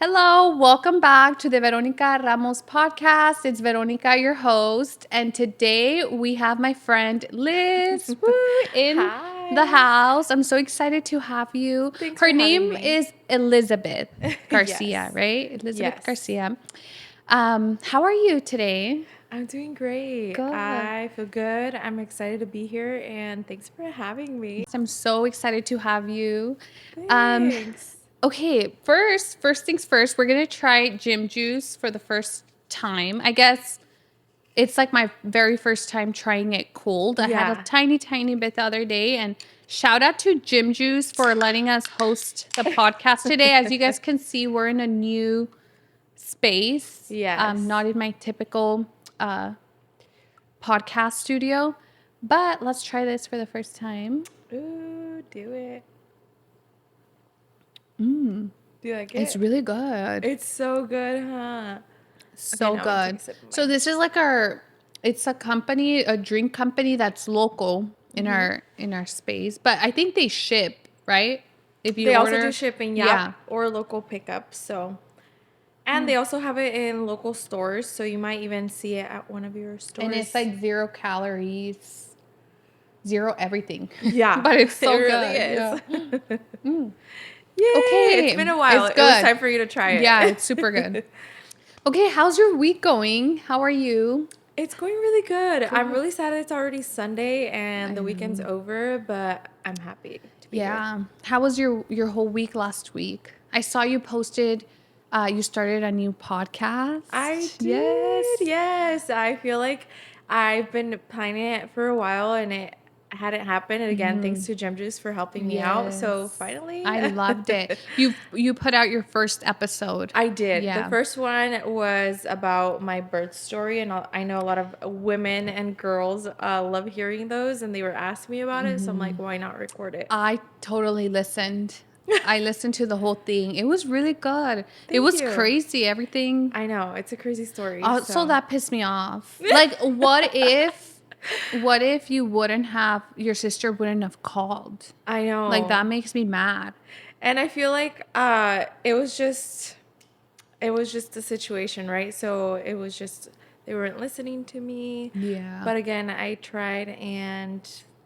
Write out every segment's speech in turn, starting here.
Hello, welcome back to the Veronica Ramos podcast. It's Veronica, your host, and today we have my friend Liz in the Hi. house. I'm so excited to have you. Thanks Her for having name me. is Elizabeth Garcia, Yes. right? Elizabeth Yes. Garcia. How are you today? I'm doing great. Good. I feel good. I'm excited to be here and thanks for having me. I'm so excited to have you. Um, Thanks. okay, first things first, we're gonna try gym juice for the first time. I guess it's like my very first time trying it cold. I had a Yeah. tiny bit the other day, and shout out to Gym Juice for letting us host the podcast today. As you guys can see, we're in a new space, Yes. not in my typical podcast studio, but let's try this for the first time. Ooh, do it. Mm, Do you like it's it? really good. It's so good, huh? Okay, So now I'm gonna take good. a sip of So mine. this is like it's a company, a drink company that's local in our space, but I think they ship, right? If you They also do order, shipping, yeah. or local pickup. And they also have it in local stores, so you might even see it at one of your And it's stores. like 0 calories, zero everything. Yeah, But it's it so really good. is. Yeah. Mm. Yay! It's been Okay, a while. it's It was good. time for you to try Yeah, it's super good. it. Okay, how's your week going? How are you? It's going really good. I'm Good. really sad it's already Sunday I and the weekend's know. over, but I'm happy to be here. Yeah. How was your whole week last week? I saw you posted you started a new I podcast. did, Yes. yes. I feel like I've been planning it for a while and it hadn't happened. And again, thanks to Gem Juice for helping me out. So Yes. finally, I loved it. You put out your first episode. I did. The Yeah. first one was about my birth story, and I know a lot of women and girls love hearing those, and they were asking me about it. So I'm like, why not record it? I totally listened. I listened to the whole thing. It was really good. It Thank was you. crazy. Everything. I know it's a crazy story. Also, So that pissed me off. Like, what if you wouldn't have, your sister wouldn't have called? I Like, that know, makes me mad. and I feel like it was just a situation, right? So it was just they weren't listening to me. Yeah. But again, I tried and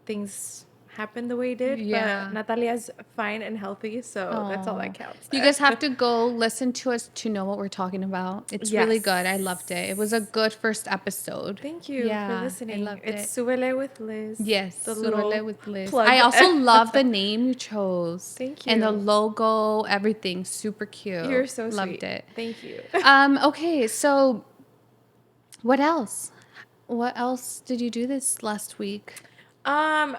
things happened the way it did. But Yeah. Natalia's fine and healthy, so that's all that Oh, counts. you guys have to go listen to us to know what we're talking about. It's really good. I loved it. It was a Yes. good first episode. Thank you for Yeah, I listening. loved It's it. Subele with Liz. Yes, The Suele little with Liz. plug. I also love the name you chose. Thank And the you. logo, everything. Super cute. You're so Loved sweet. it. Thank you. Okay, so what else? What else did you do this last week?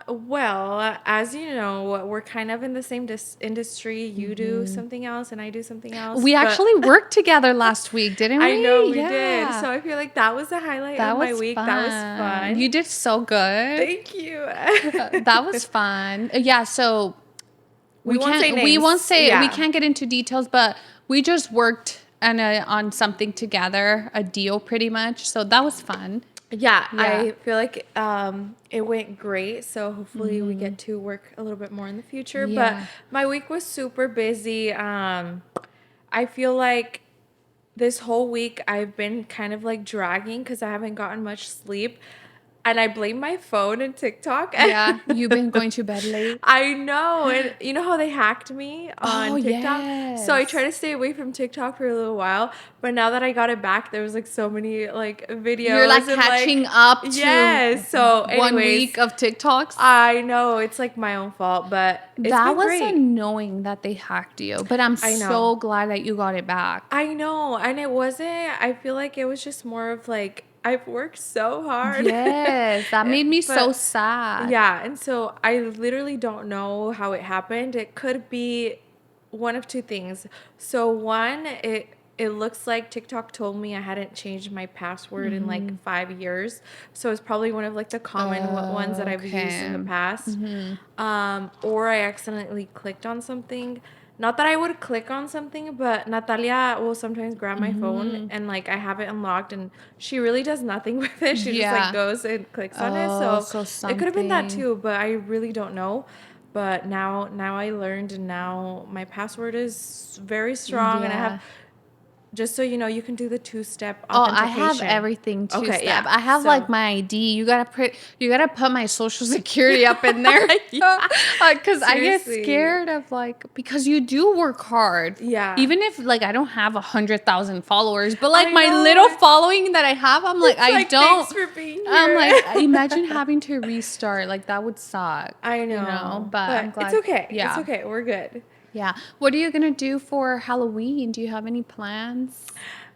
Well, as you know, we're kind of in the same industry. You do something else and I do something else, We but actually worked together last week, didn't I know we? we did. Yeah. So I feel like that was the highlight of That my was week. That was fun. You fun. did so good. Thank you. That was fun. Yeah, so We won't say we won't names. say we Yeah. can't get into details, but we just worked on something together, a deal pretty much. So that was fun. Yeah, Yeah. I feel like it went great. So hopefully we get to work a little bit more in the future. But Yeah. my week was super busy. I feel like this whole week I've been kind of like dragging because I haven't gotten much sleep. And I blame my phone and TikTok. Yeah, you've been going to bed late. I know. And you know how they hacked me Oh, on TikTok? So I tried yes. to stay away from TikTok for a little while. But now that I got it back, there was like so many like You're like videos and catching like, up to yes. So, 1 week anyways, of TikToks. I know it's like my own fault, but it's That been was great. annoying that they hacked you, but I'm I know. so glad that you got it back. I know. And it wasn't, I feel like it was just more of like, I've worked so hard. Yes, that made me so But sad. yeah, and so I literally don't know how it happened. It could be one of two things. So one, it looks like TikTok told me I hadn't changed my password in like 5 years. So it's probably one of like the common ones that I've used in the Okay. past. Or I accidentally clicked on something. Not that I would click on something, but Natalia will sometimes grab my phone and like I have it unlocked and she really does nothing with it. She just like Yeah. goes and clicks on it. Oh, So so it could have been that something. too, but I really don't know. But now I learned and now my password is very strong and I have Yeah. just so you know, you can do the 2-step Oh, I have authentication. everything Okay, two-step. yeah. I have So- like my ID. You gotta put my social security up in there. Yeah. Because I get Seriously. scared of like, because you do work hard. Yeah. Even if like I don't have 100,000 followers, but like I my know. little following that I have, I'm like, It's I like, don't. thanks for being here. I'm like, imagine having to restart. Like that would suck. I know. You know, but I'm glad. It's okay. Yeah. It's okay. We're good. Yeah. What are you gonna do for Halloween? Do you have any plans?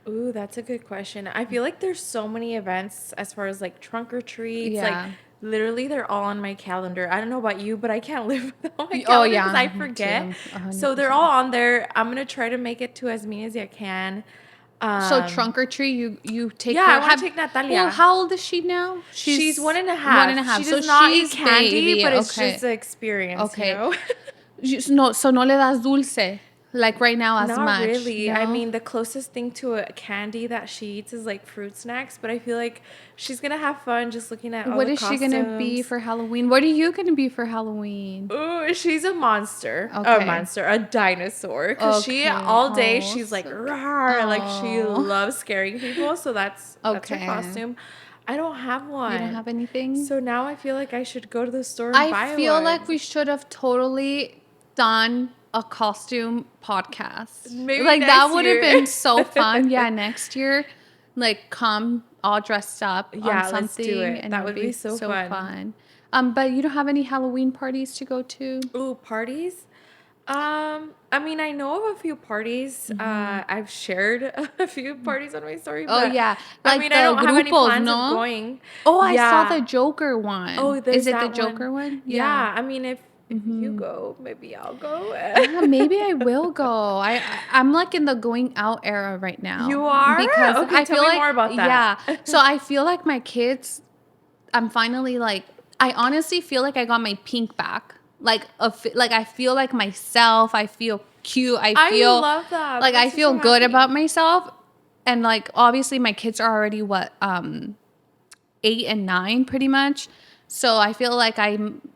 Ooh, that's a good question. I feel like there's so many events as far as like trunk or treats. Yeah. Like literally they're all on my calendar. I don't know about you, but I can't live without my Oh, calendar yeah, because I me forget. too, 100%. So they're all on there. I'm gonna try to make it to as many as I can. So trunk or treat, you take yeah, her. I wanna take Natalia. Well, how old is she now? She's 1.5. 1.5. She So does not eat she's candy, baby. but it's Okay. just the experience, Okay. you know? No, so no le das dulce like right now as Not much. really. I No? mean, the closest thing to a candy that she eats is like fruit snacks, but I feel like she's gonna have fun just looking at all What the is she gonna be costumes. for Halloween? What are you gonna be for Halloween? Ooh, she's a monster. Okay. A monster, a dinosaur. Because she, Okay. all day, Oh, she's like, so rawr, like she Oh. loves scaring people. So that's her Okay. costume. I don't have one. You don't have anything? So now I feel like I should go to the store and buy I feel one. like we should have totally done a costume podcast. Maybe like that next would have year. been so fun. Yeah, next year, like come all dressed up Yeah, on let's something, do it. and That it'll would be so fun. fun. But you don't have any Halloween parties to go to? Ooh, parties? I mean, I know of a few parties. I've shared a few parties on my story, Oh but yeah, I like mean, the I don't have any grupos, plans no? of going. Oh, I saw Yeah. the Joker one. Oh, Is there's it the that Joker one? Yeah, I mean, if you go, maybe I'll go. Yeah, maybe I will go. I'm like in the going out era right now. You are? Because Okay, I tell feel me like more about that. Yeah. So I feel like my kids. I'm finally like. I honestly feel like I got my pink back. Like I feel like myself. I feel cute. I feel love that. like That I makes me feel so good happy. about myself. And like obviously my kids are already 8 and 9 pretty much. So I feel like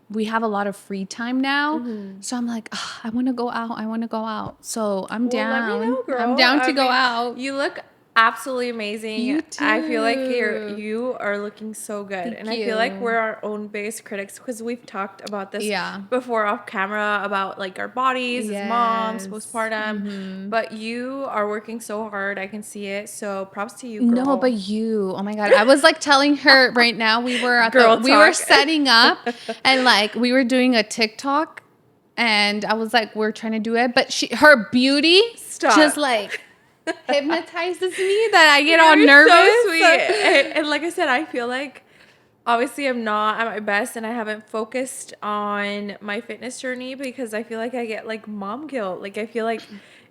we have a lot of free time now. Mm-hmm. So I'm like, "Ugh, I want to go out. I want to go out. So I'm Well, down. let me know, girl. I'm down I to go mean, out. You look absolutely amazing. You I feel like too. you are looking so good. Thank And I feel like you. we're our own biggest critics because we've talked about this Yeah. before off camera about like our bodies as moms, Yes. postpartum. But you are working so hard. I can see it. So props to you, girl. No, but you. Oh my god. I was like telling her right now we were Girl we were talk. setting up and like we were doing a TikTok and I was like we're trying to do it, but her beauty Stop. just like hypnotizes me that I get all You're nervous. so sweet. And like I said, I feel like obviously I'm not at my best and I haven't focused on my fitness journey because I feel like I get like mom guilt. Like I feel like,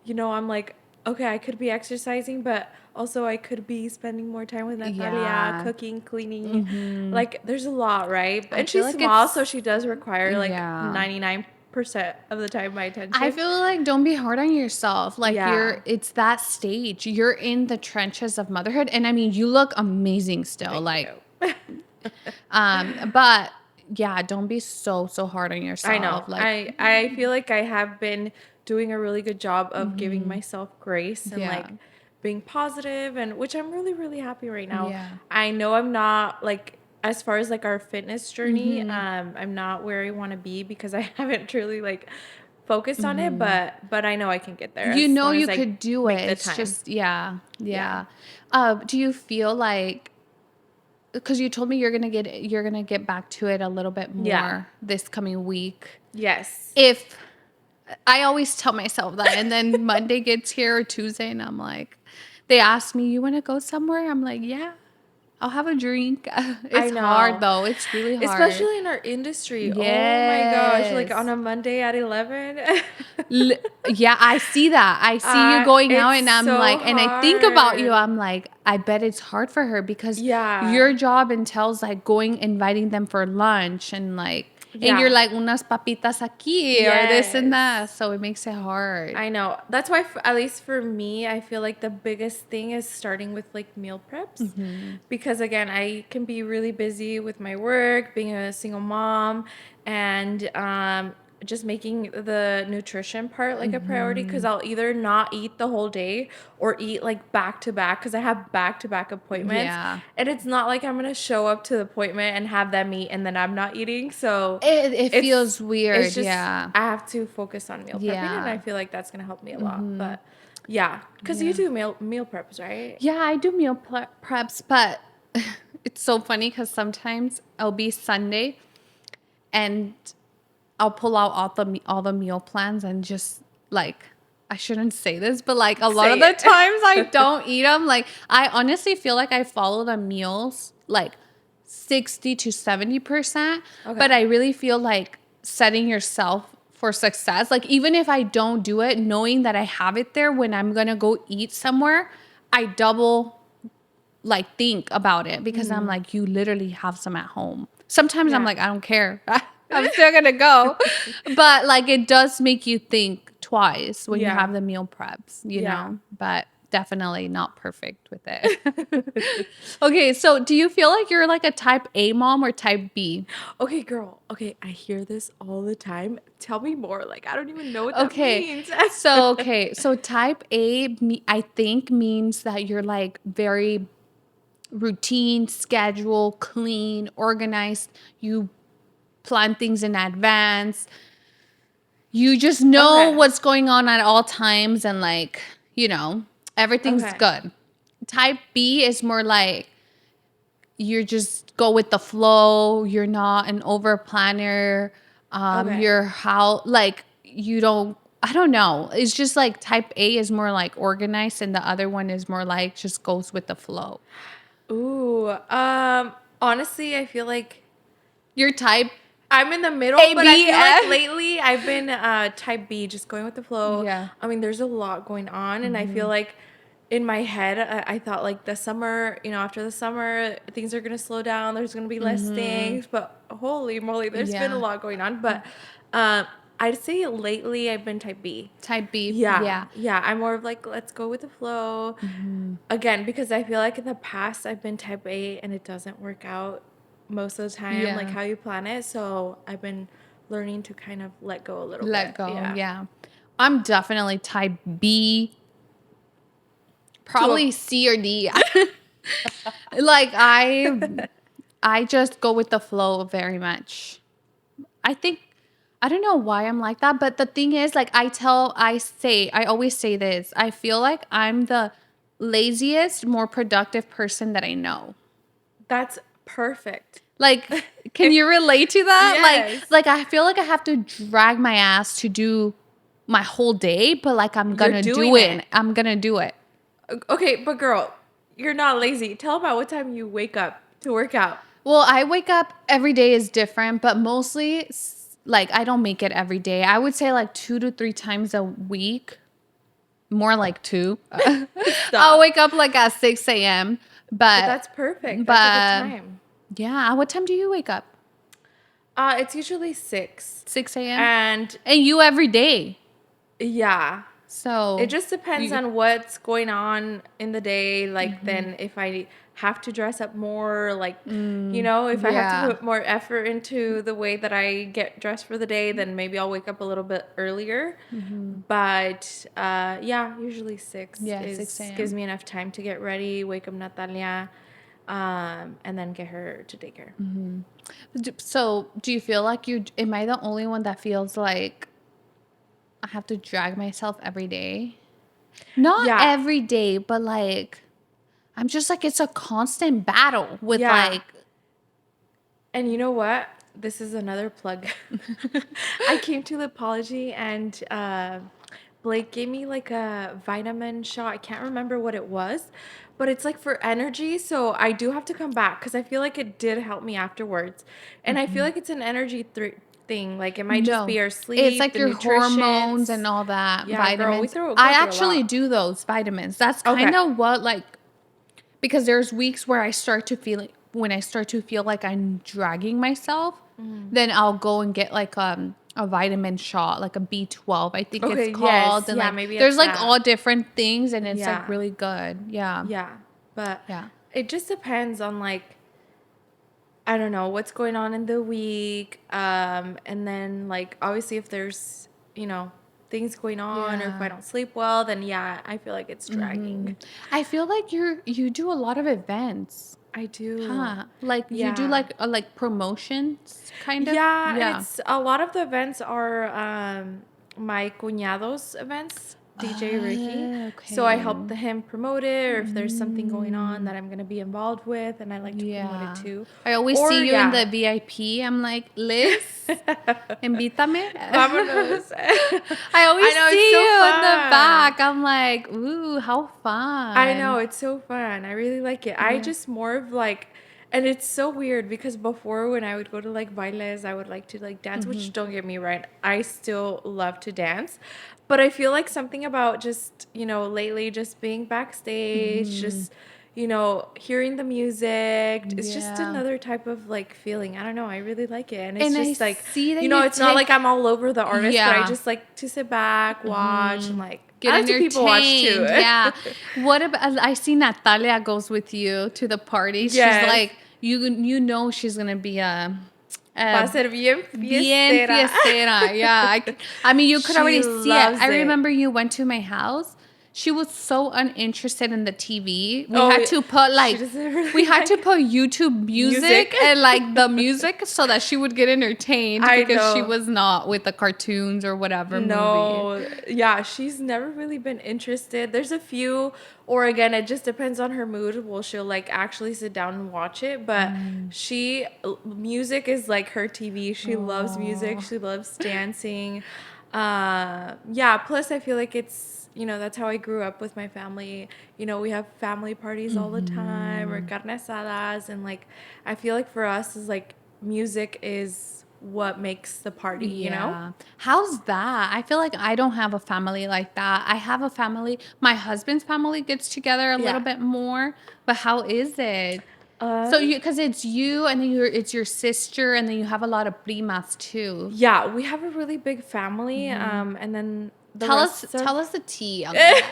I'm like, okay, I could be exercising, but also I could be spending more time with Natalia, Yeah. cooking, cleaning. Like there's a lot, right? I And feel she's like small, it's- so she does require like Yeah. 99% of the time my attention. I feel like don't be hard on yourself. Like Yeah. it's that stage. You're in the trenches of motherhood and I mean you look amazing still. Thank you. But yeah, don't be so hard on yourself. I know. Like I feel like I have been doing a really good job of giving myself grace and Yeah. like being positive and which I'm really really happy right now. Yeah. I know I'm not like as far as like our fitness journey, I'm not where I want to be because I haven't truly like focused on it, but I know I can get there. you as know long you as I could do make it. the It's time. just yeah. Yeah. Do you feel like because you told me you're gonna get back to it a little bit more Yeah. this coming week. Yes. If I always tell myself that, and then Monday gets here or Tuesday, and I'm like, they ask me, "You want to go somewhere?" I'm like, "Yeah, I'll have a drink." It's know. hard though. It's really hard, Especially in our industry. Oh my gosh. Like Yes. on a Monday at 11. Yeah, I see that. I see you going out, It's and I'm so like, and I think about you. hard. I'm like, I bet it's hard for her because Yeah. your job entails like inviting them for lunch, and like, Yeah. and you're like unas papitas aquí or this and Yes. that. So it makes it hard. I know. That's why, at least for me, I feel like the biggest thing is starting with like meal preps. Because again, I can be really busy with my work, being a single mom, and just making the nutrition part like a priority, because I'll either not eat the whole day or eat like back to back, because I have back to back appointments, Yeah. and it's not like I'm gonna show up to the appointment and have them eat and then I'm not eating. So It feels it's weird. just Yeah. I have to focus on meal prepping, and I Yeah. feel like that's gonna help me a lot. But yeah, because you Yeah. do meal preps, right? Yeah, I do meal preps, but it's so funny because sometimes it'll be Sunday and I'll pull out all the meal plans and just like I shouldn't say this, but like a lot Say of the it. times I don't eat them. Like I honestly feel like I follow the meals like 60 to 70%, but Okay. I really feel like setting yourself for success. Like even if I don't do it, knowing that I have it there when I'm gonna go eat somewhere, I double like think about it because I'm like, you literally have some at home. Sometimes I'm Yeah. like, I don't care. I'm still gonna go. But like it does make you think twice when you Yeah. have the meal preps, you Yeah. know? But definitely not perfect with it. Okay, so do you feel like you're like a type A mom or type B? Okay, girl. Okay, I hear this all the time. Tell me more. Like, I don't even know what that Okay. means. So type A I think means that you're like very routine, schedule, clean, organized. You plan things in advance. You just know Okay. what's going on at all times and like, you know, everything's Okay. good. Type B is more like you just go with the flow. You're not an over planner. Okay. You're how like you don't I don't know. It's just like type A is more like organized and the other one is more like just goes with the flow. Ooh. Honestly, I feel like Your type I'm in the middle, A, but I B, feel like F. lately I've been type B, just going with the flow. Yeah. I mean, there's a lot going on, and I feel like in my head, I thought like the summer, after the summer, things are gonna slow down. There's gonna be less things, but holy moly, there's been a Yeah. lot going on. But um, I'd say lately I've been type B. Type B. Yeah, Yeah. yeah. I'm more of like, let's go with the flow. Again, because I feel like in the past I've been type A and it doesn't work out most of the time, like Yeah. how you plan it. So I've been learning to kind of let go a little Let bit. go. Yeah. Yeah. I'm definitely type B, To a probably C or D. Like I just go with the flow very much. I think I don't know why I'm like that, but the thing is like I always say this. I feel like I'm the laziest, more productive person that I know. That's perfect. Like, can you relate to that? Yes. Like I feel like I have to drag my ass to do my whole day, but like I'm You're gonna do doing it. it. I'm gonna do it. Okay, but girl, you're not lazy. Tell about what time you wake up to work out. Well, I wake up every day is different, but mostly like I don't make it every day. I would say like 2 to 3 times a week, more like two. I'll Stop. wake up like at 6 a.m. But But that's perfect. That's a good but time. yeah, what time do you wake up? It's usually 6. 6 a.m. And And you every day. yeah. It So just depends you, on what's going on in the day. Like, then if I have to dress up more, like, if I have to yeah. put more effort into the way that I get dressed for the day, then maybe I'll wake up a little bit earlier. But yeah, usually 6 Yeah, 6 is gives a.m. me enough time to get ready, wake up Natalia, and then get her to daycare. So do you feel like am I the only one that feels like I have to drag myself every day? Not Yeah, every day, but like I'm just like it's a constant battle with yeah. like And you know what? This is another plug. I came to the apology and Blake gave me like a vitamin shot. I can't remember what it was, but it's like for energy. So I do have to come back because I feel like it did help me afterwards. And I feel like it's an energy thing. Like it might just no. be our It's sleep, like the your hormones nutritions. and all that, Yeah, girl, we vitamins. go I through a actually lot. do those vitamins. That's kind Okay. of what like because there's weeks where I start to feel when I start to feel like I'm dragging myself, then I'll go and get like a vitamin shot, like a B12, I think it's Okay, called. yes. And Yeah, like maybe there's it's like that. all different things and it's like Yeah. really good. Yeah. Yeah. But Yeah. it just depends on like I don't know what's going on in the week. And then like obviously if there's, you know, things going on or if I Yeah. don't sleep well, then yeah, I feel like it's dragging. I feel like you do a lot of events. I do. Huh. Like you do Yeah. like promotions kind of? Yeah, and Yeah. it's a lot of the events are my cuñado's events, DJ Ricky. Oh, So I okay. help him promote it, or if there's something going on Mm, that I'm gonna be involved with, and I like to promote it yeah. too. I always Or see you in yeah. the VIP. I'm like, Liz, invítame. Vámonos. I always I know it's see so you in the fun. back. I'm like, ooh, how I know, fun. it's so fun. I really like it. I Yeah. just more of like, and it's so weird because before when I would go to like bailes, I would like to like dance, which don't get me right, I still love to dance. But I feel like something about just, you know, lately just being backstage, just, you know, hearing the music, it's just Yeah. another type of like feeling. I don't know. I really like it. And it's And I just like, see that you know, you it's not like take, I'm all over the artist, but I yeah. just like to sit back, watch, and like, Get I like to people watch too. entertained. Yeah. What about I see Natalia goes with you to the parties. She's Yes. like you know she's gonna be Va a a ser bien bien fiestera. fiestera. Yeah. I mean you could She already see it. loves I it. remember you went to my house. She was so uninterested in the TV. We Oh, had to put she like doesn't really we had to like put YouTube music. music and like the music so that she would get entertained I because she know. was not with the cartoons or whatever movie. No, yeah, she's never really been interested. There's a few, or again, it just depends on her mood. Well, she'll like actually sit down and watch it, but music is like her TV. She loves music. Oh. She loves dancing. Yeah, plus I feel like it's, you know, that's how I grew up with my family. You know, we have family parties all the time or carne asadas, and like I feel like for us is like music is what makes the party, you know? Yeah. How's that? I feel like I don't have a family like that. I have a family. My husband's family gets together a little Yeah. bit more, but how is it? So Um, you because it's you and then it's your sister and then you have a lot of primas too. yeah, we have a really big family, and then the rest are Tell us the tea on that.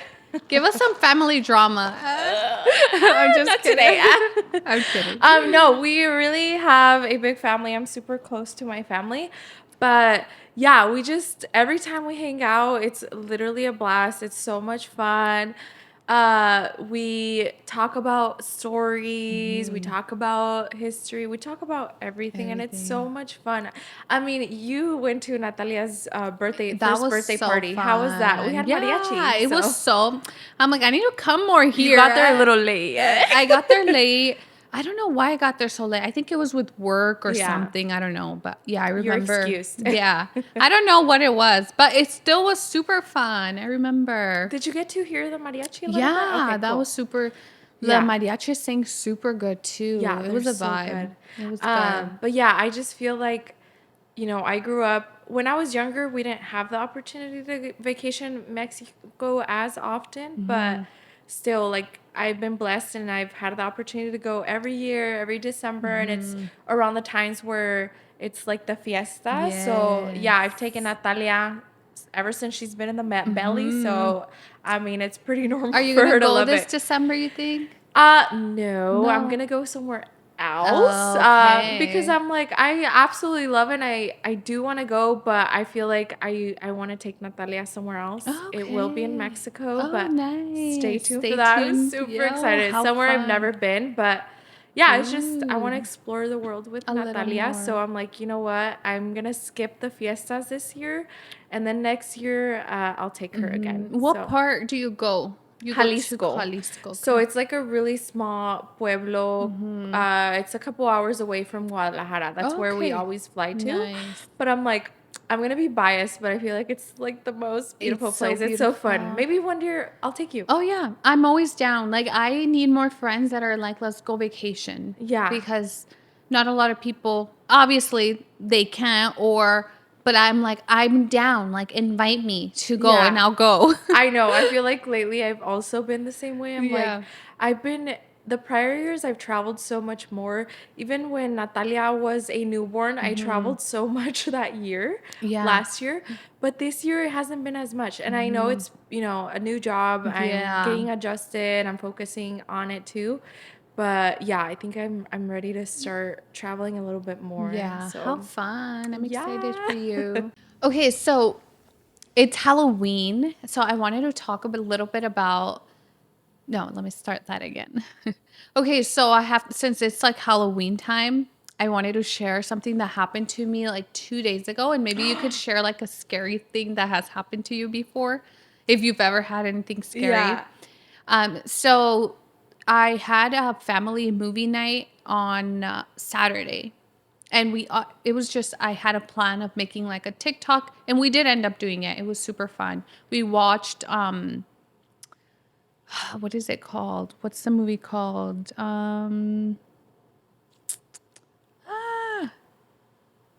Give us some family drama. I'm just not kidding. today. I'm kidding. No, we really have a big family. I'm super close to my family, but yeah, we just every time we hang out, it's literally a blast. It's so much fun. We talk about stories, we talk about history, we talk about everything, and it's so Everything. much fun. I mean, you went to Natalia's That first was birthday so party. How was that? We fun. had Yeah, mariachi, it was so so. I'm like, I need to come more you here. got there a little late. I got there late. I don't know why I got there so late. I think it was with work or Yeah, something. I don't know. But yeah, I you're remember. excused. Yeah. I don't know what it was, but it still was super fun. I remember. Did you get to hear the mariachi a little bit? Yeah, Okay, that cool. was super. The Yeah. mariachi sang super good too. Yeah, It they're was a so vibe. good. It was good. But yeah, I just feel like, you know, I grew up when I was younger, we didn't have the opportunity to vacation Mexico as often, but still like I've been blessed and I've had the opportunity to go every year, every December, and it's around the times where it's like the fiesta. So, yeah, I've Yes. taken Natalia ever since she's been in the belly, so I mean, it's pretty normal Are you for gonna her to go love this it. December, you think? No, I'm No. gonna go somewhere else. Because Okay. I'm like, I absolutely love it. And I do want to go, but I feel like I want to take Natalia somewhere else. It will be in Okay. Mexico, Oh, but stay nice. tuned for Stay that. I'm tuned. super Yo, excited. how Somewhere I've never fun. been, but yeah, it's just I want to Ooh, explore the world with a little Natalia. So more. I'm like, you know what? I'm gonna skip the fiestas this year, and then next year I'll take her again. What So. part do you go? You go to Jalisco. Jalisco. So Okay. it's like a really small pueblo. It's a couple hours away from Guadalajara. That's where we Okay. always fly to. Nice. But I'm like, I'm gonna be biased, but I feel like it's like the most It's beautiful so place. It's so fun. beautiful. Maybe one year I'll take you. Oh yeah, I'm always down. Like I need more friends that are like, let's go vacation Yeah. because not a lot of people, obviously they can't or, but I'm like, I'm down. Like invite me to go and Yeah. I'll go. I know. I feel like lately I've also been the same way. I'm like, Yeah. I've been the prior years I've traveled so much more. Even when Natalia was a newborn, I traveled so much that year, Yeah. last year. But this year it hasn't been as much. And I know it's, you know, a new job. I'm Yeah. getting adjusted. I'm focusing on it too. But yeah, I think I'm ready to start traveling a little bit more. Yeah, how So fun. I'm excited yeah. for you. Okay, so it's Halloween. So I wanted to talk little bit about. No, let me start that again. Okay, so I have, since it's like Halloween time, I wanted to share something that happened to me like 2 days ago. And maybe you could share like a scary thing that has happened to you before, if you've ever had anything scary. Yeah. So I had a family movie night on Saturday. And it was just, I had a plan of making like a TikTok, and we did end up doing it. It was super fun. We watched, what is it called? What's the movie called?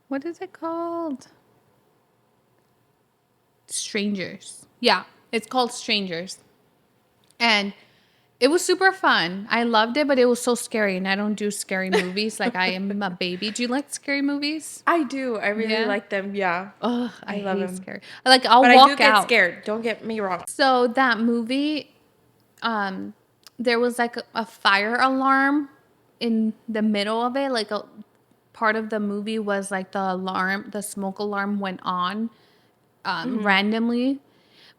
What is it called? Strangers. Yeah, it's called Strangers. And it was super fun. I loved it, but it was so scary, and I don't do scary movies. Like, I am a baby. Do you like scary movies? I do. I really Yeah. like them. Yeah. Ugh, I I love hate them. scary. Like, I'll But I do walk get out. scared. Don't get me wrong. So that movie, um, there was like a fire alarm in the middle of it. Like a part of the movie was like the smoke alarm went on randomly.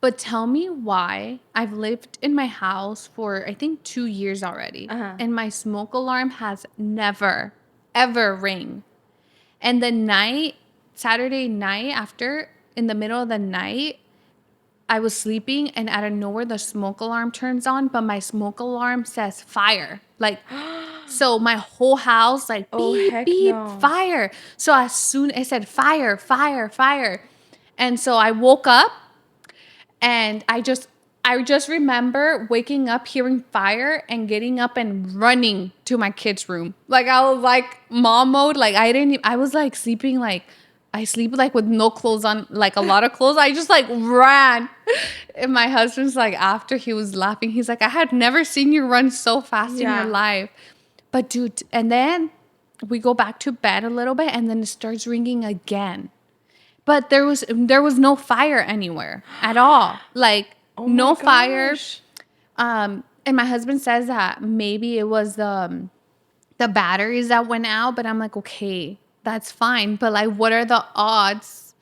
But tell me why I've lived in my house for I think 2 years already, Uh-huh. and my smoke alarm has never ever ring. And Saturday night after, in the middle of the night, I was sleeping and out of nowhere the smoke alarm turns on, but my smoke alarm says fire. Like, so my whole house like Oh, beep heck beep no. fire. So as soon it said fire, fire, fire. And so I woke up, and I just remember waking up hearing fire and getting up and running to my kids' room. Like, I was like mom mode. Like, I was like sleeping, like I sleep like with no clothes on, like a lot of clothes. I just like ran. And my husband's like, after, he was laughing. He's like, I had never seen you run so fast in your Yeah. life. But dude, and then we go back to bed a little bit, and then it starts ringing again. But there was no fire anywhere at all. Like, Oh my no fire. gosh. And my husband says that maybe it was the batteries that went out, but I'm like, okay, that's fine. But like, what are the odds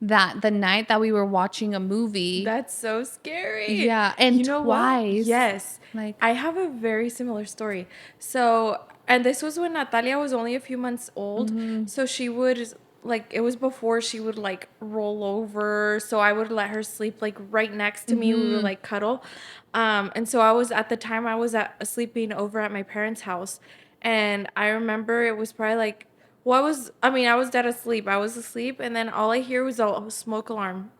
that the night that we were watching a movie, That's so scary. yeah, and You know what? twice, Yes. like, I have a very similar story. So, and this was when Natalia was only a few months old. So she would, like, it was before she would, like, roll over. So I would let her sleep, like, right next to me. We would, like, cuddle. And so at the time, I was sleeping over at my parents' house. And I remember it was probably like, well, I was dead asleep. I was asleep. And then all I hear was a smoke alarm,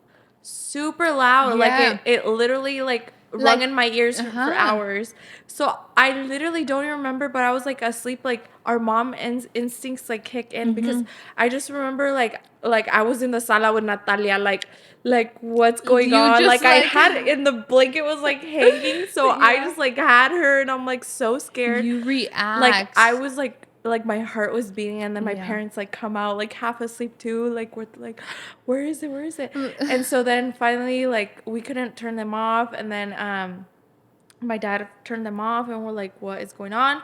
super loud. Like yeah, it literally like rung like, in my ears for uh-huh, hours. So I literally don't even remember, but I was like asleep. Like our mom instincts like kick in because I just remember like I was in the sala with Natalia, like what's going you on? just Like I like, had in the blanket was like hanging, so I yeah, just like had her, and I'm like so scared. you Like I react, was like my heart was beating, and then my yeah. parents like come out like half asleep too, like we're like, where is it? And so then finally like we couldn't turn them off, and then my dad turned them off, and we're like, what is going on?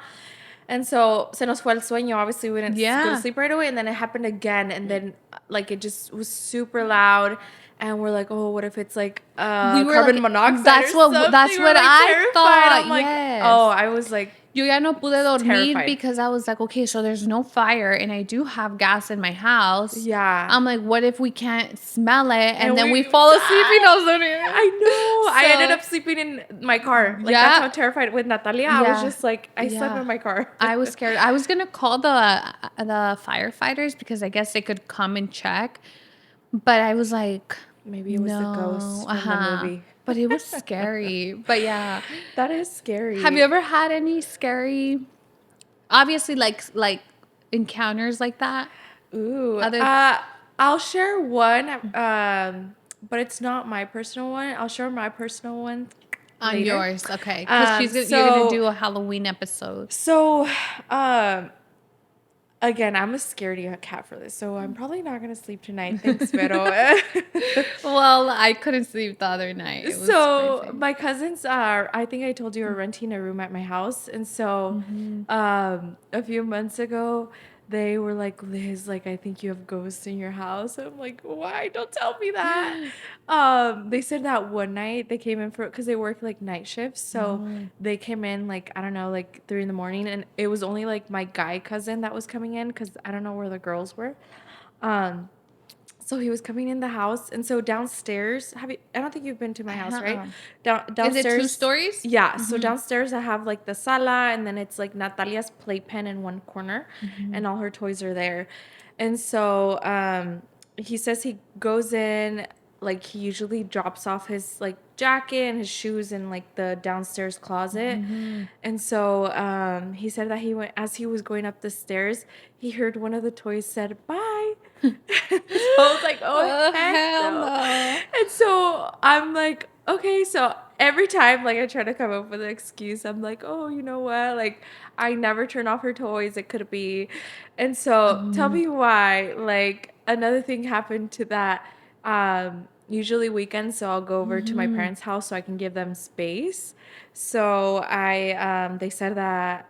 And so se nos fue el sueño. Obviously we didn't go to Yeah. sleep right away, and then it happened again, and then like it just was super loud. And we're like, oh, what if it's like We were carbon like, monoxide or something? that's We're what like I terrified. thought. I'm like, oh, Yes. I was like Yo ya no pude dormir terrified. because I was like, okay, so there's no fire, and I do have gas in my house. Yeah. I'm like, what if we can't smell it, and And then we we fall asleep y died. nos dormimos? I know. I ended So, up sleeping in my car. Like that's how yeah, terrified with Natalia. I was yeah, just like, I slept yeah. in my car. I was scared. I was gonna call the firefighters because I guess they could come and check, but I was like, Maybe it was the no, ghost from the movie. But it was scary. But yeah. That is Have you scary. ever had any scary, obviously, like encounters like that? Ooh. Other I'll share one. But it's not my personal one. I'll share my personal one on later. yours, okay? Because you're gonna So do a Halloween episode. so um Again, I'm a scaredy cat for this, so I'm probably not gonna sleep tonight. Thanks, Vero. Well, I couldn't sleep the other night. It was So crazy. my cousins are, I think I told you, are renting a room at my house. And so Mm-hmm. a few months ago, they were like, Liz, like, I think you have ghosts in your house. I'm like, why? Don't tell me that. They said that one night they came in for, because they work like night shifts. So Oh. they came in like, I don't know, like 3 in the morning. And it was only like my guy cousin that was coming in because I don't know where the girls were. Um, so he was coming in the house, and so downstairs, have you? I don't think you've been to my house, right? Uh-uh. Is it two Downstairs, stories? yeah. So Mm-hmm. downstairs, I have like the sala, and then it's like Natalia's playpen in one corner, Mm-hmm. and all her toys are there. And so he says he goes in, like he usually drops off his like jacket and his shoes in like the downstairs closet. Mm-hmm. And so he said that he went, as he was going up the stairs, he heard one of the toys said bye. So I was like, oh, Oh, heck hell no. no. And so I'm like, okay. So every time, like, I try to come up with an excuse, I'm like, oh, you know what? Like, I never turn off her toys. It could be. And so tell Um, me why. Like, another thing happened to that. Usually weekends, so I'll go over to my mhm. parents' house so I can give them space. So they said that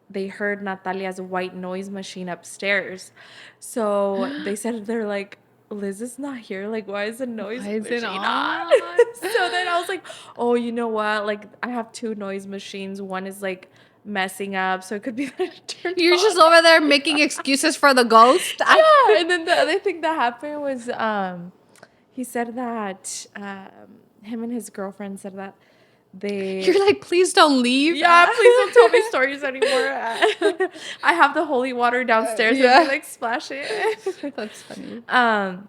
they heard Natalia's white noise machine upstairs. So they said they're like, Liz is not here. Like, why is the noise Why is it machine on? on? So then I was like, oh, you know what? Like, I have two noise machines. One is like messing up, so it could be that it turned You're on. just over there making excuses for the ghost. Yeah. And then the other thing that happened was he said that him and his girlfriend said that they You're like, please don't leave. yeah, please don't tell me stories anymore. I have the holy water downstairs. Let me Yeah. like splash it. That's funny. um,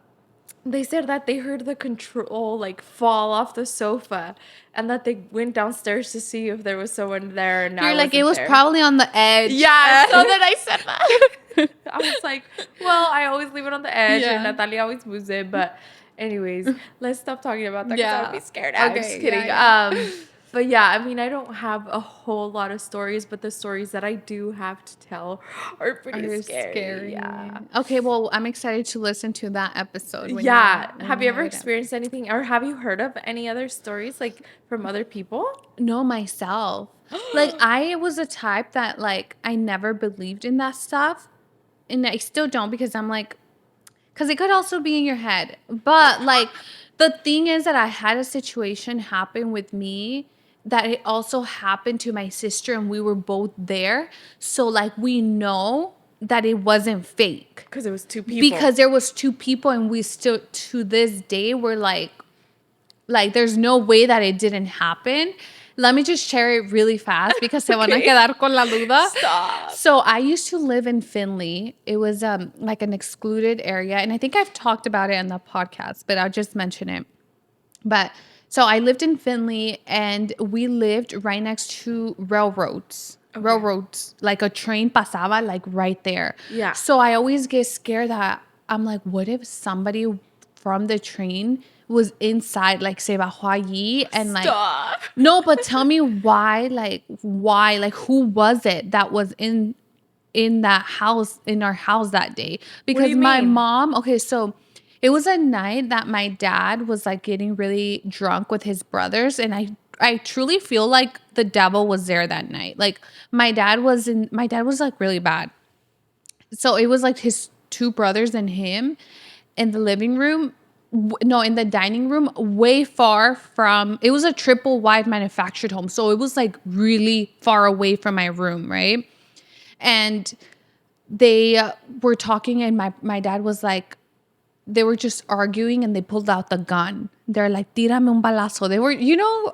they said that they heard the control like fall off the sofa, and that they went downstairs to see if there was someone there, and I You're like, it wasn't was there. probably on the edge. Yeah, so then I said that. I was like, well, I always leave it on the edge, and Yeah. Natalia always moves it. But, anyways, let's stop talking about that because I would be Yeah. scared. I'm just Okay. Yeah, kidding. yeah. But yeah, I mean, I don't have a whole lot of stories, but the stories that I do have to tell are pretty Are scary. scary. Yeah. Okay, well, I'm excited to listen to that episode Yeah. when Have you you have ever it up. experienced anything, or have you heard of any other stories like from other people? No, myself. Like I was a type that like I never believed in that stuff. And I still don't because I'm like, because it could also be in your head. But like the thing is that I had a situation happen with me that it also happened to my sister and we were both there. So like we know that it wasn't fake Because it was two people. because there was two people and we still to this day we're like there's no way that it didn't happen. Let me just share it really fast because se van a Okay. quedar con la duda. Stop. So I used to live in Finley. It was like an excluded area, and I think I've talked about it in the podcast, but I'll just mention it. But so I lived in Finley, and we lived right next to railroads. Okay. Railroads, like a train pasaba, like right there. Yeah. So I always get scared that I'm like, what if somebody from the train was inside, like se bajó allí, and like Stop. no, but tell me why, like who was it that was in that house, in our house that day? Because you my mean? mom, okay, so it was a night that my dad was like getting really drunk with his brothers, and I truly feel like the devil was there that night. Like my dad was like really bad. So it was like his two brothers and him in the living room. No, in the dining room, way far from. It was a triple wide manufactured home, so it was like really far away from my room, right? And they were talking, and my dad was like, they were just arguing, and they pulled out the gun. They're like, "Tírame un balazo." They were,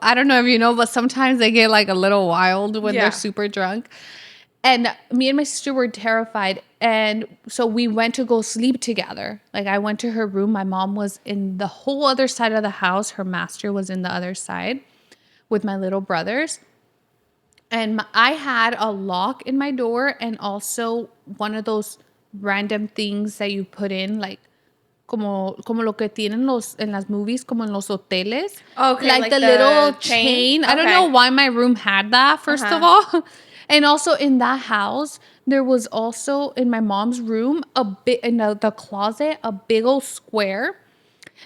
I don't know if you know, but sometimes they get like a little wild when Yeah. they're super drunk. And me and my sister were terrified. And so we went to go sleep together. Like I went to her room. My mom was in the whole other side of the house. Her master was in the other side with my little brothers. And I had a lock in my door and also one of those random things that you put in, like como lo que tienen en las movies, como en los hoteles. Okay, Like the little chain. I don't Okay. know why my room had that, first of all. And also in that house, There was also in my mom's room a bit in the closet a big old square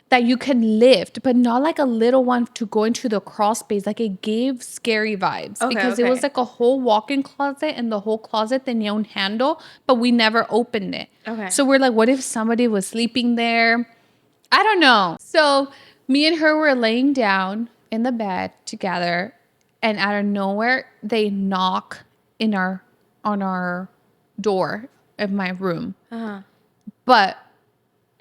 that you can lift, but not like a little one to go into the crawl space. Like it gave scary vibes Okay, because it was okay. like a whole walk-in closet, and the whole closet tenía un handle, but we never opened it. Okay. So we're like, what if somebody was sleeping there? I don't know. So me and her were laying down in the bed together, and out of nowhere they knock in our on our door of my room. Uh-huh. But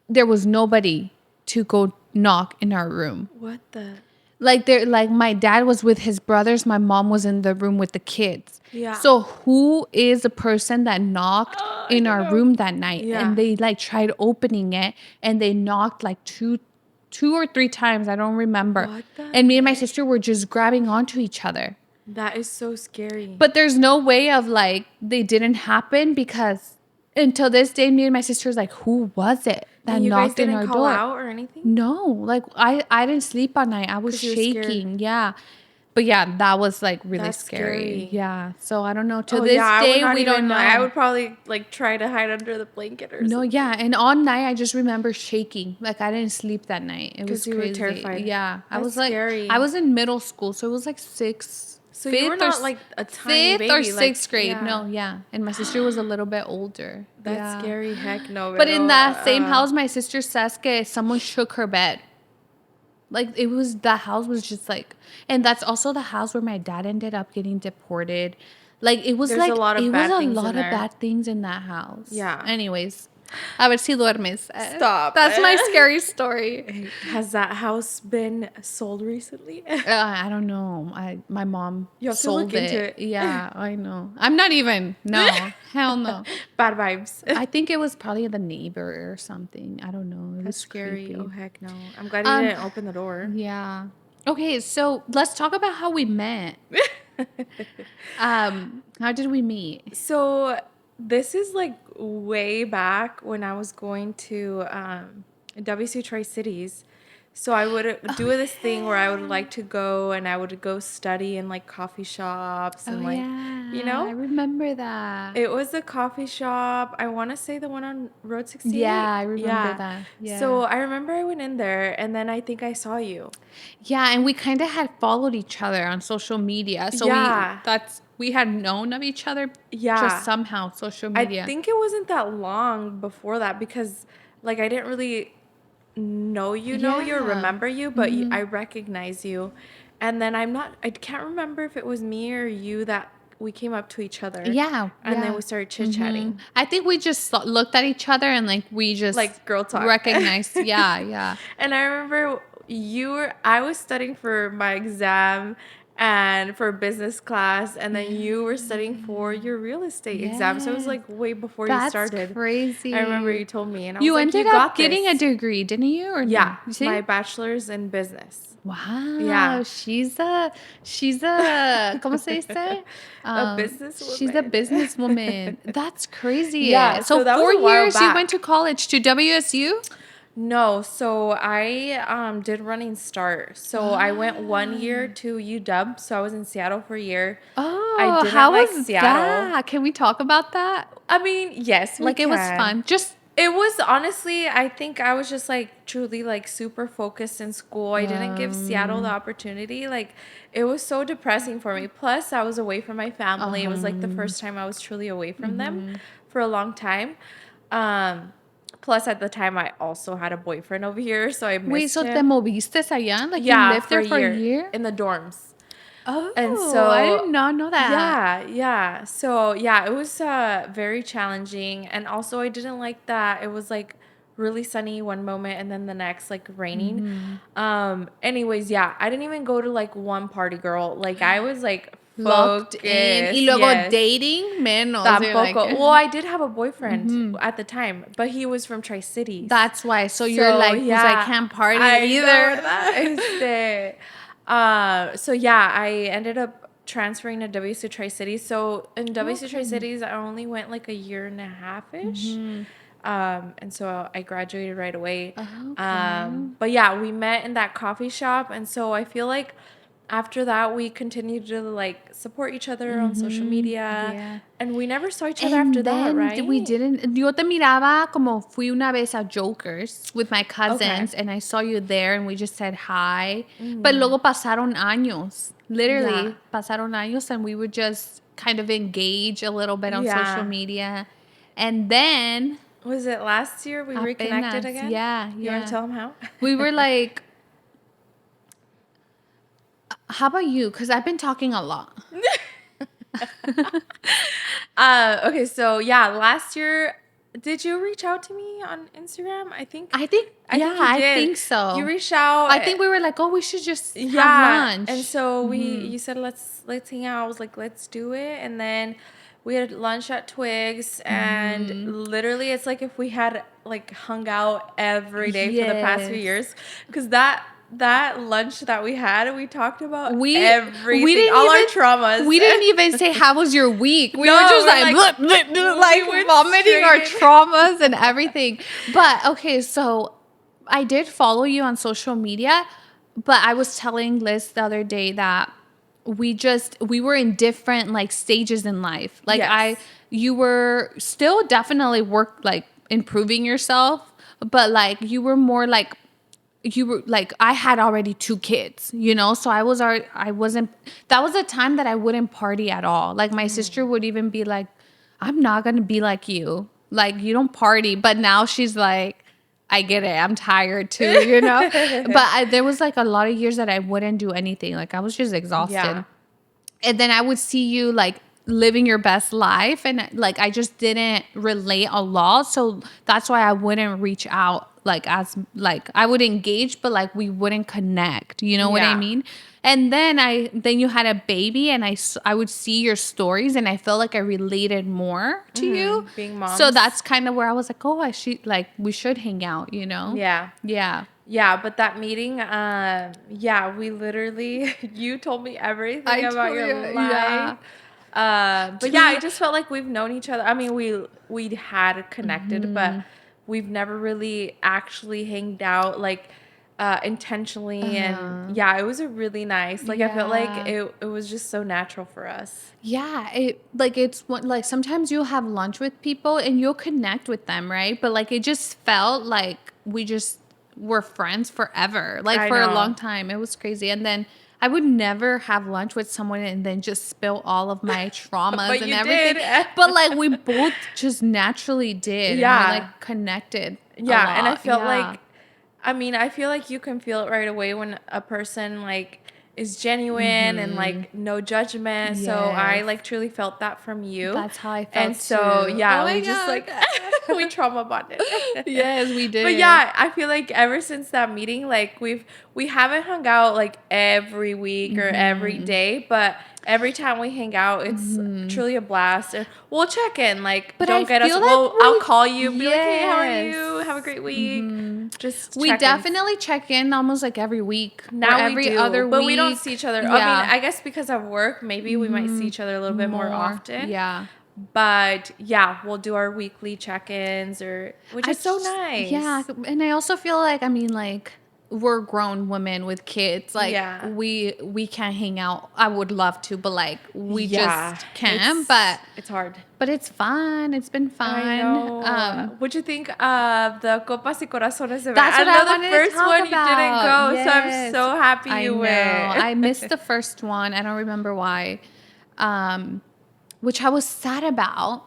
there was nobody to go knock in our room. What the? Like my dad was with his brothers, my mom was in the room with the kids. Yeah. So who is the person that knocked I in don't our know. room that night? Yeah. And they like tried opening it, and they knocked like two or three times, I don't remember. What the And me and my sister were just grabbing onto each other. That is so scary. But there's no way of like they didn't happen, because until this day, me and my sister was like, who was it that and you guys knocked in didn't our call door? out or anything? No, like I didn't sleep all night. I was 'Cause you were scared. shaking. Yeah. But yeah, that was like really That's scary. scary. Yeah. So I don't know. To Oh, this yeah, I would day, not we even don't know. I would probably like try to hide under the blanket or No, something. yeah. And all night, I just remember shaking. Like I didn't sleep that night. It was 'Cause you were crazy. terrified. Yeah. I That's was like, scary. I was in middle school. So it was like So you were not like a tiny fifth baby. or like, sixth grade. yeah. No, yeah. And my sister was a little bit older. That's Yeah. scary. Heck no. But in Pero, that same house, my sister says que someone shook her bed. Like it was, the house was just like, and that's also the house where my dad ended up getting deported. Like it was There's like a lot of it bad was a things in lot of there. bad things in that house. Yeah. Anyways, a ver si duermes. Stop. That's my scary story. Has that house been sold recently? I don't know. My mom You have to sold look into it. Yeah, I know. I'm not even. No, hell no. Bad vibes. I think it was probably the neighbor or something. I don't know. It That's was scary. creepy. Oh heck no. I'm glad you didn't open the door. Yeah. Okay, so let's talk about how we met. How did we meet? So this is like way back when I was going to WC Tri-Cities. So I would do this thing where I would like to go and I would go study in like coffee shops and like, you I know, remember that. it was a coffee shop. I want to say the one on Road 68. Yeah, I remember Yeah. that. Yeah. So I remember I went in there and then I think I saw you. Yeah, and we kind of had followed each other on social media. So Yeah. we had known of each other Yeah. just somehow, social media. I think it wasn't that long before that because like I didn't really know you Yeah. Mm-hmm. or remember you, but I recognize you. And then I can't remember if it was me or you that we came up to each other. Yeah. And then yeah. we started chit-chatting. Mhm. I think we just looked at each other and like we just Like girl talk. recognized. Yeah, yeah. And I remember I was studying for my exam and for business class, and then you were studying for your real estate exam. So it was like way before you That's started. crazy. I remember you told me, and I You was like, ended you up got getting a this. degree, didn't you? Or Yeah, no? You see? my bachelor's in business. Wow. Yeah. She's a ¿cómo se dice? businesswoman. She's a businesswoman. That's crazy. Yeah, So, so that was 4 a while years you back. went to college to WSU? No, so I did Running Start. So I went 1 year to UW. So I was in Seattle for a year. Oh, I didn't how like was Seattle. that? Can we talk about that? I mean, yes, we Like it was can. fun. Just It was honestly, I think I was just like truly like super focused in school. I didn't give Seattle the opportunity. Like it was so depressing for me. Plus, I was away from my family. It was like the first time I was truly away from them for a long time. Plus, at the time, I also had a boyfriend over here, so I missed wait, so te him. moviste allá? Like Yeah, you lived there for a year? in the dorms. Oh, And so I did not know that. yeah. So yeah, it was very challenging, and also I didn't like that it was like really sunny one moment and then the next like raining. Anyways, yeah, I didn't even go to like one party, girl. Like I was like Locked focused. in. Y luego Yes. dating menos. You're like, Tampoco. Well, I did have a boyfriend at the time, but he was from Tri-Cities. that's why. So you're like, yeah, pues I can't party I either. know, ¿verdad? So yeah, I ended up transferring to WC Tri-Cities. So in WC Tri-Cities, I only went like a year and a half-ish. And so I graduated right away. Okay. But yeah, we met in that coffee shop. And so I feel like after that, we continued to like support each other on social media, Yeah. and we never saw each other after And that, then we right? didn't, yo te miraba como fui una vez a Joker's with my Okay. cousins and I saw you there and we just said hi. But Mm, luego pasaron años, yeah. literally pasaron años and we would just kind of engage a little bit on social Yeah. media. And then Was it last year we reconnected apenas, again? yeah, You want to yeah. tell them how? We were like, how about you? Because I've been talking a lot. Okay, so yeah, last year, did you reach out to me on Instagram? I think, I yeah, think you I did. think You so. reached out. I think we were like, oh, we should just have Yeah, and lunch. so you said let's hang out. I was like, let's do it, and then we had lunch at Twigs, and literally, it's like if we had like hung out every day for the past few Yes. years, because that lunch that we had, we talked about We everything, didn't all our even traumas. say how was your week. We were No, just we're like like we like went vomiting our straight in. traumas and everything. But okay, so I did follow you on social media, but I was telling Liz the other day that we were in different like stages in life. Like Yes. you were still definitely like improving yourself, but like you were more like you were like I had already two kids, you know, so I wasn't that was a time that I wouldn't party at all. Like my sister would even be like, I'm not gonna be like you don't party. But now she's like, I get it, I'm tired too, you know. But there was like a lot of years that I wouldn't do anything, like I was just Yeah. exhausted. And then I would see you like living your best life and like I just didn't relate a lot, so that's why I wouldn't reach out like as like I would engage but like we wouldn't connect, you know what I Yeah. mean? And then you had a baby and I would see your stories and I felt like I related more to you, Being so moms. that's kind of where I was like, oh, I should like we should hang out, you know. Yeah. Yeah. Yeah, but that meeting, yeah, we literally, you told me everything I about told your you, life. yeah. But yeah, I just felt like we've known each other. I mean, we had connected, but we've never really actually hanged out like intentionally. And Uh-huh. yeah, it was a really nice. Like I felt like Yeah. it was just so natural for us. Yeah, it's what like sometimes you'll have lunch with people and you'll connect with them, right? But like it just felt like we just were friends forever, like I for a know. long time. It was crazy. And then I would never have lunch with someone and then just spill all of my traumas But and you everything. did. But like we both just naturally did and we Yeah. like connected a Yeah, and I lot. felt Yeah. like, I mean, I feel like you can feel it right away when a person like is genuine and like no judgment. So I Yes. like truly felt that from you. That's how I And felt too. so Oh yeah, my we just like God. we trauma bonded. Yes, we But did. yeah, I feel like ever since that meeting, like we haven't hung out like every week or every day, but every time we hang out, it's truly a blast. And we'll check in, like But I don't get us. feel like Well, I'll call you and be like, hey, how are yes. you? Have a great week. Just We check-ins. definitely check in almost like every week or Now we every do, other but we don't week. see each other. I mean, Yeah. I guess because of work, maybe we might see each other a little bit more More. often. Yeah. But yeah, we'll do our weekly check-ins, or which is so Yeah, nice. and I also feel like I mean like we're grown women with kids. Like Yeah. we can't hang out. I would love to, but like we Yeah, just can't. But it's hard. it's fun. It's been I fun. know. What'd you think of the Copas y Corazones event? That's I what I know the wanted to first talk one you didn't about. go, so I'm Yes. so happy I you know. went. I missed the first one. I don't remember why. Which I was sad about.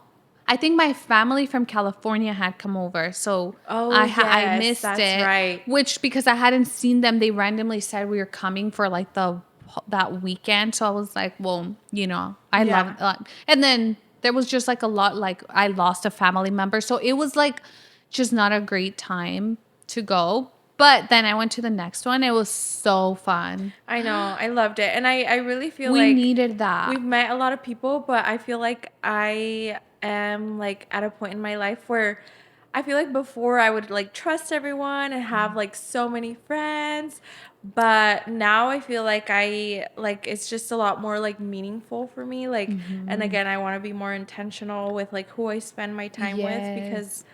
I think my family from California had come over, so Oh, I yes, missed that's it. right. Which because I hadn't seen them, they randomly said we were coming for like that weekend. So I was like, well, you know, I Yeah. love and then there was just like a lot like I lost a family member, so it was like just not a great time to go. But then I went to the next one. It was so fun. I know. I loved it. And I really feel We like needed that. we've met a lot of people, but I feel like I am like at a point in my life where I feel like before I would like trust everyone and have like so many friends, but now I feel like I like it's just a lot more like meaningful for me. Like, and again, I want to be more intentional with like who I spend my time with, because Yes.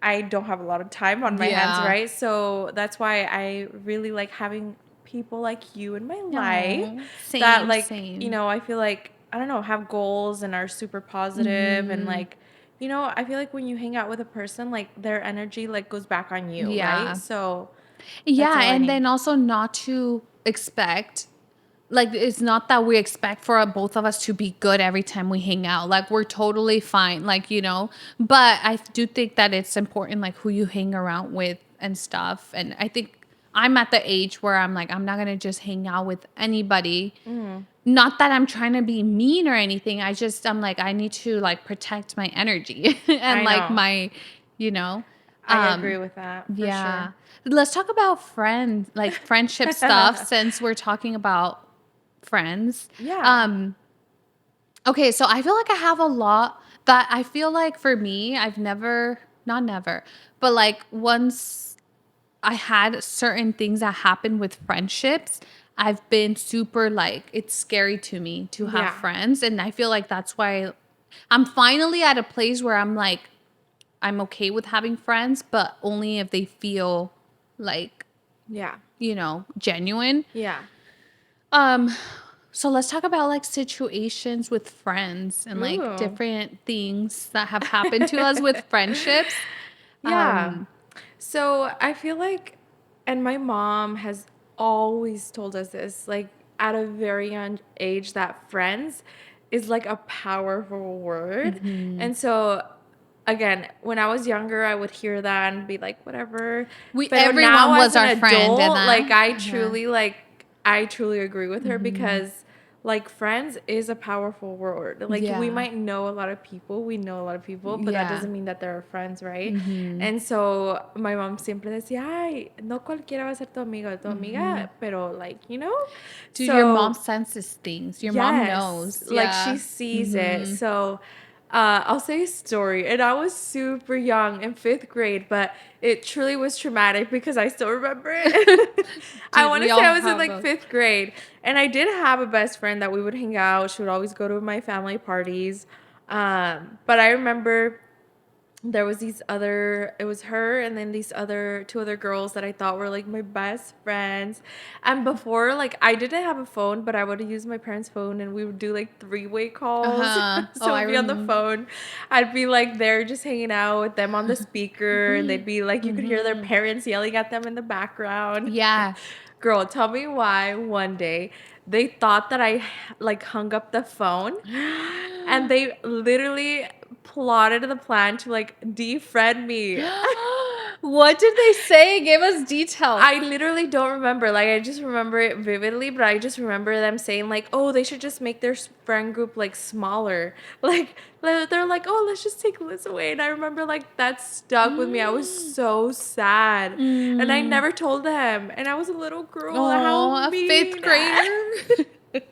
I don't have a lot of time on my hands, Yeah. right? So that's why I really like having people like you in my life No, that same, like, you same. know, I feel like, I don't know, have goals and are super positive and Mm-hmm. like, you know, I feel like when you hang out with a person, like their energy like goes back on you, right? Yeah. So that's Yeah, all I and need. then also not to expect, like, it's not that we expect for both of us to be good every time we hang out. Like, we're totally fine, like, but I do think that it's important, like, who you hang around with and stuff. And I think I'm at the age where I'm like, I'm not gonna just hang out with anybody. Mm, Not that I'm trying to be mean or anything. I'm like, I need to like protect my energy and I like know. you know, I agree um, with that for sure. yeah. Let's talk about friends, like friendship stuff, since we're talking about friends. Yeah. Um, okay, so I feel like I have a lot that I feel like for me, I've never, not never, but like once I had certain things that happened with friendships, I've been super like, it's scary to me to have Yeah. friends. And I feel like that's why I'm finally at a place where I'm like, I'm okay with having friends, but only if they feel like, Yeah. genuine. Yeah. Um, so let's talk about like situations with friends and like Ooh. different things that have happened to us with friendships. Yeah. Um, So I feel like, and my mom has always told us this, like at a very young age, that friends is like a powerful word. mhm. And so, again, when I was younger, I would hear that and be like, whatever. But now Everyone as was an our friend and adult, that. Uh-huh. I truly agree with her Hmm. because like friends is a powerful word. Like we Yeah. might know a lot of people, we know a lot of people, but that Yeah. doesn't mean that they're our friends, right? Hmm. And so my mom siempre decía, ay, no cualquiera va a ser tu Hmm. amiga, pero like, you know? Dude, your mom So senses things. Your mom yes, knows. like she Yeah. sees it. Hmm. So I'll say a story. And I was super young in fifth grade, but it truly was traumatic because I still remember it. I Dude, want we to say all I was in have like those. fifth grade. And I did have a best friend that we would hang out. She would always go to my family parties. But I remember there was these other, it was her and then these other two other girls that I thought were like my best friends. And before, like I didn't have a phone, but I would use my parents' phone and we would do like three-way calls. Uh-huh. Oh, So I we'd be on the remember. phone. I'd be like there just hanging out with them on the speaker and they'd be like, you could hear their Hmm. parents yelling at them in the background. Yeah. Girl, tell me why one day they thought that I like hung up the phone and they literally plotted the plan to like defriend me. What did they say? Give us details. I literally don't remember. Like I just remember it vividly, but I just remember them saying like, "Oh, they should just make their friend group like smaller." Like they're like, "Oh, let's just take Liz away." And I remember like that stuck with me. I was so sad, and I Mm. never told them. And I was a little girl. How Oh, a fifth mean! grader?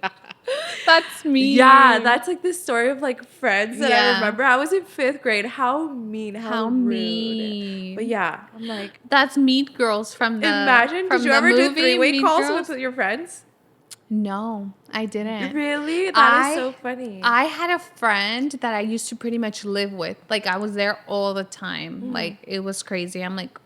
That's Yeah, mean. that's like the story of like friends that I Yeah. remember. I was in fifth grade. How mean, how How rude. But mean. yeah, I'm like, That's Mean Girls from the imagine, did from you the ever do movie three-way Mean calls with Girls. your friends? No, I didn't. Really? That is I so funny. I had a friend that I used to pretty much live with. Like I was there all the time. Like it was crazy. I'm like,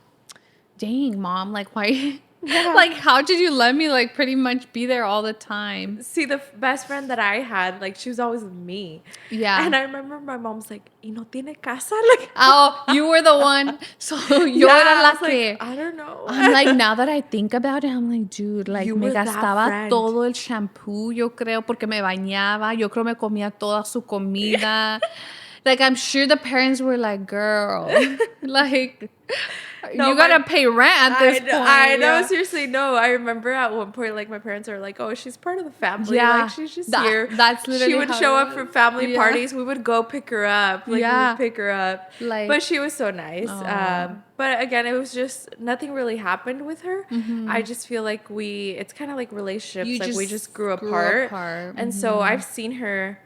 dang, mom, like why Yeah. like how did you let me like pretty much be there all the time? See, the best friend that I had, like, she was always with me. Yeah. And I remember my mom's like, ¿Y no tiene casa? Like, Oh, you were the one. So yo era yeah, I la was like, que I don't know. I'm like, now that I think about it, I'm like, dude, like You me were that gastaba friend. todo el shampoo, yo creo, porque me bañaba, yo creo me comía toda su comida. Like, I'm sure the parents were like, girl, like, No, you gotta pay rent at this I point. know, Yeah. seriously, no. I remember at one point, like, my parents are like, oh, she's part of the family. Like, Yeah. she's just here. That's She literally would how it show up for was. family Yeah. parties. We would go pick her up. Like, we would Yeah. pick her up. But Like, she was so nice. oh. But again, it was just nothing really happened with her. I Mm-hmm. just feel like it's kind of like relationships. You Like, we just just grew grew apart. apart. And so Mm-hmm. I've seen her.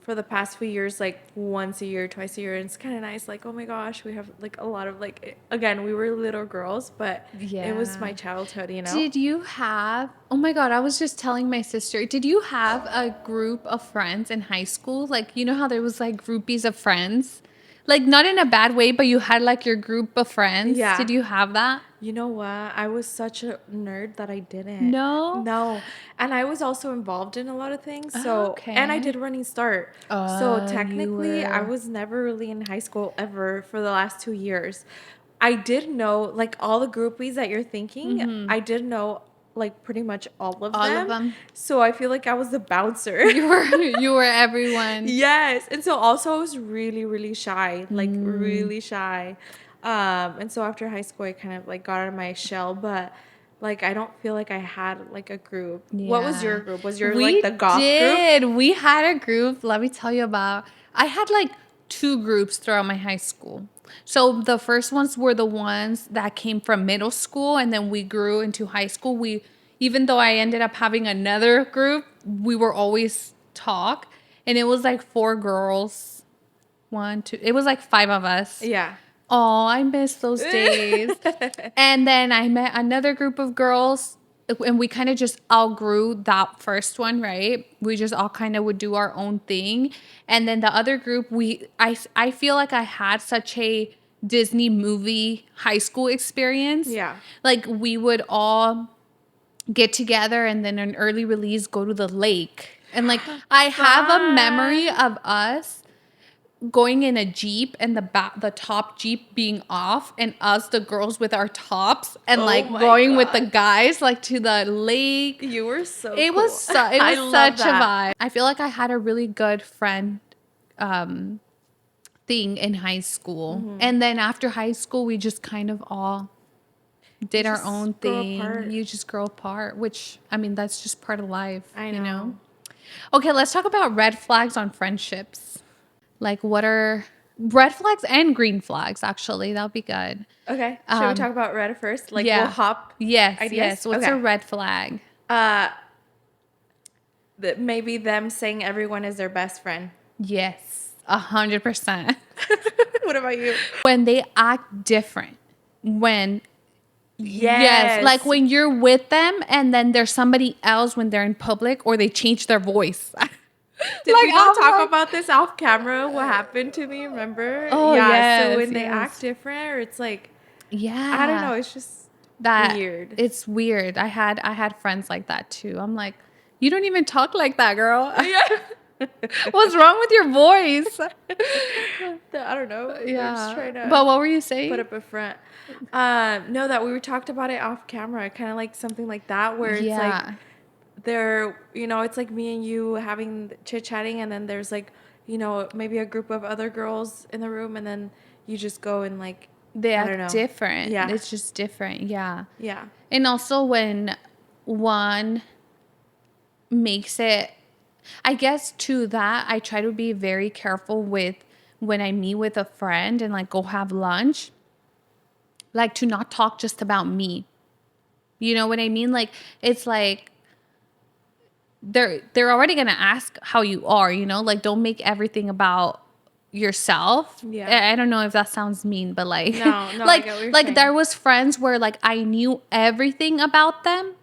For the past few years, like once a year, twice a year, and it's kind of nice. Like, oh my gosh, we have like a lot of like, again, we were little girls, but it was my Yeah. childhood, you know? Did you have, oh my God, I was just telling my sister, did you have a group of friends in high school? Like, you know how there was like groupies of friends? Like, not in a bad way, but you had like your group of friends. Yeah. Did you have that? You know what? I was such a nerd that I didn't. No? No. And I was also involved in a lot of things. Oh, So, and I okay. did running start. So, Oh, you technically, I were. was never really in high school ever for the last 2 years. I did know, like, all the groupies that you're thinking, Mm-hmm. I did know, like, pretty much all of All of them. them. So, I feel like I was the bouncer. You were everyone. Yes. And so also I was really, really shy, like Mm, really shy. And so after high school I kind of like got out of my shell, but like I don't feel like I had like a group. What was your yeah. group? Was your like the We goth group? did. We had a group. Let me tell you about. I had like two groups throughout my high school. So the first ones were the ones that came from middle school, and then we grew into high school. Even though I ended up having another group, we were always talk, and it was like four girls. One, two. It was like five of us. Yeah. Oh, I miss those days. And then I met another group of girls, and we kind of just outgrew that first one, right? We just all kind of would do our own thing. And then the other group, I feel like I had such a Disney movie high school experience. Yeah. Like we would all get together and then an early release go to the lake. And like I have a memory Fun. of us going in a Jeep and the top Jeep being off and us the girls with our tops and Oh like my going with the God. guys like to the lake. You were so It was cool. it I was love such a that. vibe. I feel like I had a really good friend thing in high school. And then after high school we just kind of all You did our own just grow thing. apart. You just grow apart, which I mean that's just part of life, I you know. know. Okay, let's talk about red flags on friendships. Like, what are red flags and green flags? Actually, that'll be good. Okay. Should we Um, talk about red first? Like we'll yeah, hop yes, ideas? yes. What's a Okay. red flag? Uh that maybe them saying everyone is their best friend. Yes, 100%. What about you? When they act different, when yes, like Yes. when you're with them and then there's somebody else when they're in public or they change their voice. Like Did we not I'm talk like, about this off camera? What happened to me? Remember? oh Yeah. So yes, when they act yes, different, or it's like I don't know. yeah. It's just That weird. it's weird. I had friends like that too. I'm like, you don't even talk like that, girl. Yeah. What's wrong with your voice? I don't know. They're just Yeah. trying to But what were you put saying? up a front. No, that we were talked about it off camera, kind of like something like that, where it's like Yeah. it's like me and you having chit chatting, and then there's like, maybe a group of other girls in the room, and then you just go and like, They I don't act know. different. Yeah. It's just different. Yeah. Yeah. And also when one makes it, I guess to that, I try to be very careful with when I meet with a friend and like go have lunch, like to not talk just about me. You know what I mean? Like it's like they're already gonna ask how you are, you know? Like don't make everything about yourself. Yeah. I don't know if that sounds mean, but like No, no, I like get what you're like there saying. was friends where like I knew everything about them.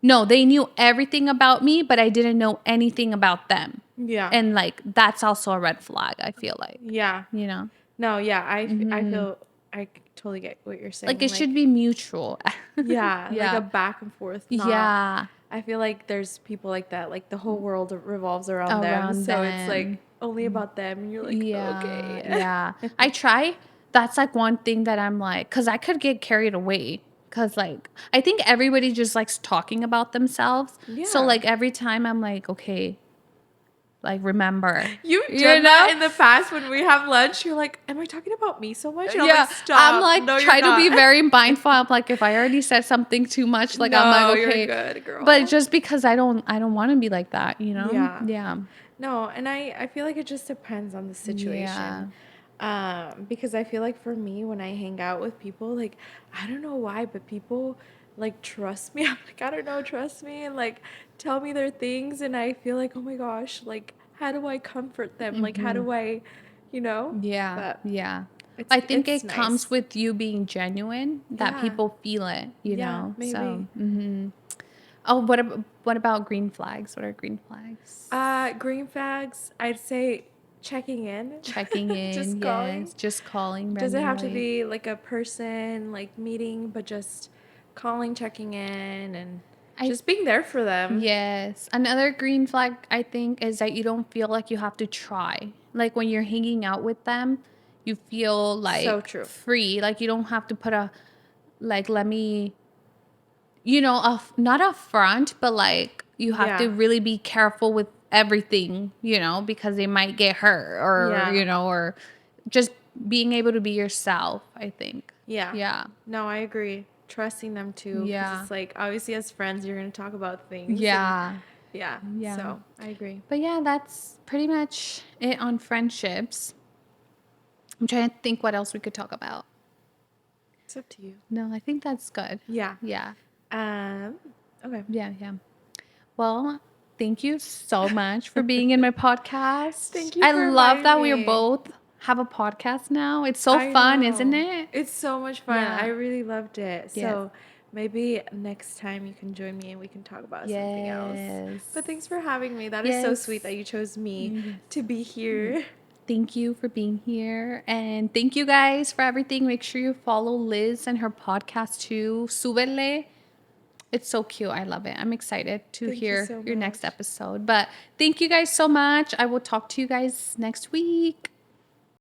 No, they knew everything about me, but I didn't know anything about them. Yeah. And like that's also a red flag, I feel like, Yeah. you know? No, yeah, I feel I totally get what you're Like saying. it should Like, be mutual. yeah, like a Yeah. back and forth, not. Yeah. I feel like there's people like that, like the whole world revolves around them. Around So it's like them. only about them, and you're like, Yeah, okay. yeah. I try. That's like one thing that I'm like, because I could get carried away. Because like, I think everybody just likes talking about themselves. So Yeah. like every time I'm like, okay, like remember, You've you done that know? in the past when we have lunch. You're like, am I talking about me so much? And I'm Yeah, like, I'm stop. like No, you're try to be not. very mindful. I'm like, if I already said something too much, like I'm like, No, you're okay, good, but girl. just because I don't want to be like that, you know? Yeah. Yeah, No, and I feel like it just depends on the yeah, situation. Because I feel like for me, when I hang out with people, like, I don't know why, but people like trust me. I'm like, I don't know, trust me, and like tell me their things. And I feel like, oh my gosh, like, how do I comfort them? Like, how do I, you know? yeah, But yeah. it's I think it's it comes nice. with you being genuine that Yeah. people feel it, you Yeah, know? So, maybe. oh, what about green flags? What are green flags? Green flags, I'd say checking in. Checking Just in, calling. yes. Just calling Doesn't have to randomly. be like a person like meeting, but just calling, checking in, and I just being there for them. Yes. Another green flag, I think, is that you don't feel like you have to try. Like when you're hanging out with them, you feel So like true. free. Like you don't have to put a, like, let me, you know, not a front, but like you have to Yeah. really be careful with everything, you know, because they might get hurt or, Yeah. you know, or just being able to be yourself, I think. Yeah. Yeah. No, I agree. Trusting them too, because Yeah. it's like obviously as friends you're gonna talk about things, and Yeah. yeah. Yeah. So I agree. But yeah, that's pretty much it on friendships. I'm trying to think what else we could talk about. It's up to you. No, I think that's good. Yeah. Yeah. Um. Okay. Yeah. Yeah. Well, thank you so much for being in my podcast. Thank you I for love inviting that we are me. both have a podcast now. It's so I fun, isn't know. it? It's so much fun. I Yeah. really loved it. Yes. So maybe next time you can join me and we can talk about something else. But Yes. thanks for having me. That is so sweet Yes. that you chose me Yes. to be here. Thank you for being here. And thank you guys for everything. Make sure you follow Liz and her podcast too. Súbele. It's so cute. I love it. I'm excited to Thank you hear so your next much. episode. But thank you guys so much. I will talk to you guys next week.